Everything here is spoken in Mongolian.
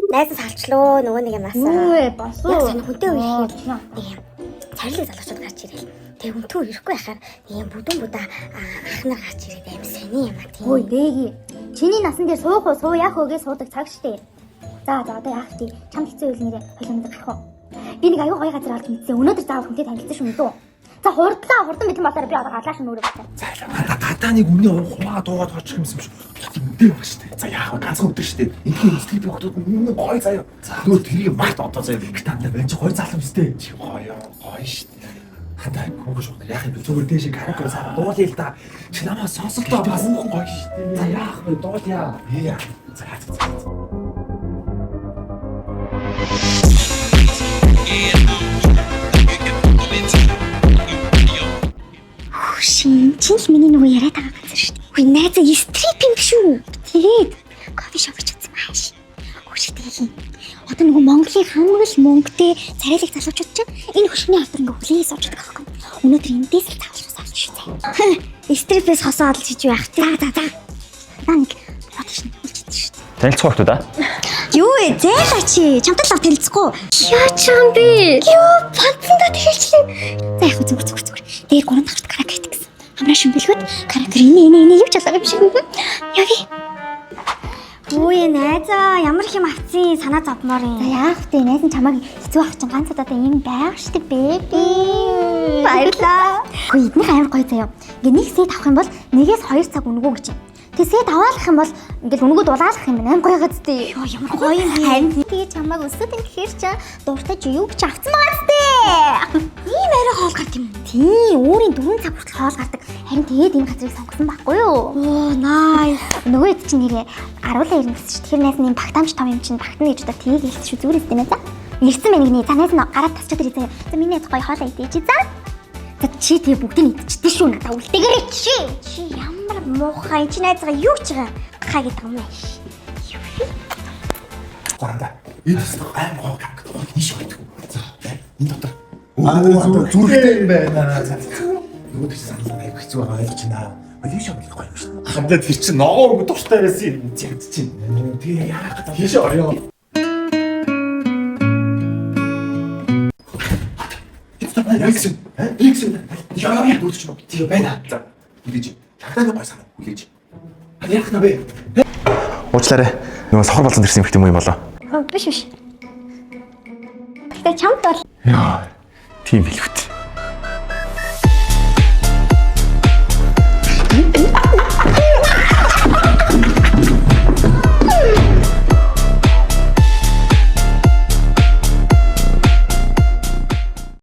Найз салчлоо нөгөө нэг юмас. Үгүй босоо. Яг санаа хүнтэй үерхээр нэг юм. Царлиг залуучууд гарч ирэл. Тэгээ хүнтүү ирэхгүй яхаар ийм бүдүүн будаа ах нар гарч ирээд аим сони юм а тийм. Ой дэги. Чиний насан дээр суух уу суу яах вэ гэж суудаг цаг штэ. За одоо яах вэ? Чамд хэцүү үйл нэрээ холимд гарах уу? Би нэг аюу гоё газар олж мэдсэн. Өнөөдөр заавал хүнтэй танилцсан шүү дээ. За хурдан мэдэн болохоор би одоо галааш нүрээ бата. За гадааныг үнэ хуваа дуугаад очих юмсан шүү. Үнтэй баг штэ. За яах вэ? Ганцхан өдөр штэ. Инхийн эцэг би хотод үнэ гоё заяа. Нөгөө тэрийг март одоо заяа. Тандаа байж гоё залам штэ. Чи гоё штэ. Хатаа гоо шүү. Яах юм бэ? Зүгээр дээшээ караоке сараа дуулъя л да. Чи намаа сонсолтоо бас муухан гоё штэ. За яах вэ? Дуулъя. За. Шинэ миний нөгөө яриад байгаа газар шүү дээ. Хөөе найзаа стрип юм шүү. Тэгээд кофе шоп хийчихсэн маш. Хөөштэй. Одоо нөгөө Монголын хамгийн мөнгөтэй царайлаг залуучууд чинь энэ хөшгөний алдар ингээ хүлээж сууж байгаа байхгүй. Өнөөдөр эндээс л тавлах болж шүү дээ. Стрипээс хосоо олж хийж байх. За. Нэг лотишн үлчихдээ шүү дээ. Танилцах хэрэгтэй да. Юу ээ зээлаач. Чамтай л танилцахгүй. Яа чам би. Юу панцанда тэгэлчлээ. За яг зүгээр. Дээр 3 дахь каракет гэсэн. Хамраа шимбэлгүүд каракер энэ юу ч алгаа юм шиг. Яви. Өөе найзаа ямар их юм авцیں санаа зовмоор юм. За яах вэ? Найз нь чамайг хэцүү ах чинь ганц удаа ийм байг штэ бэби. Баярлаа. Хөөе эднийх амар гоё заяа. Ингээ нэг сет авах юм бол нэгээс 2 цаг өнгөө гэж. Тэгээ сет аваалах юм бол ингээл өнгөө дулаалах юм байна. Амар гоё газтэй. Йоо ямар гоё юм бэ. Харин тэгээ чамайг өсөд ин гэхэр чи дуртай чи юу гэж авсан байгаа сте. Ийм арай хоол гарт юм. Тийм өөрийн 4 цаг хүртэл хоол гардаг. Харин тэгээд энэ газрыг сонгосон байхгүй юу? Оо nice. Нөгөө хэд чинь нэрээ аруулаа ирнэ гэсэн чинь тэр найз нь багтаамж том юм чинь багтана гэж одоо тийг хэлсэн шүү зүгээр үстэй найзаа. Ирсэн байна гинэ. За найз нь гараад тасчаад ирээ заяа. За миний найз гоё хоолоо идэж чи за. За чи тэгээ бүгдийг идчихсэн шүү надаа үлдээгээрээ чи Ямар муухай чи найзгаа юу ч байгаа гахаа гэдэг юм аа. Гуранда. Энэ аим гоо гак. Иш байдаг. За энэ дотор. Зүрхтэй юм байна. За. Нөгөө тийш санаа аяг хэцүү байгаа ойлгож байна. Өдөө шоп гоё юм шүү. Хамдаа тэр чинь ногоо дуртай байсан юм зэгд чинь. Тэгээ яах гэдэг тийш орё. Иксэн. Яа дүүч нь тийм байна. За. Үлээж. Тагтаа гоё санаа. Үлээж. Яах нь бэ? Уучлаарай. Нөгөө сохор болсон ирсэн юм болоо. биш. Тэгээ чамд бол Яа. Тийм билгүүт.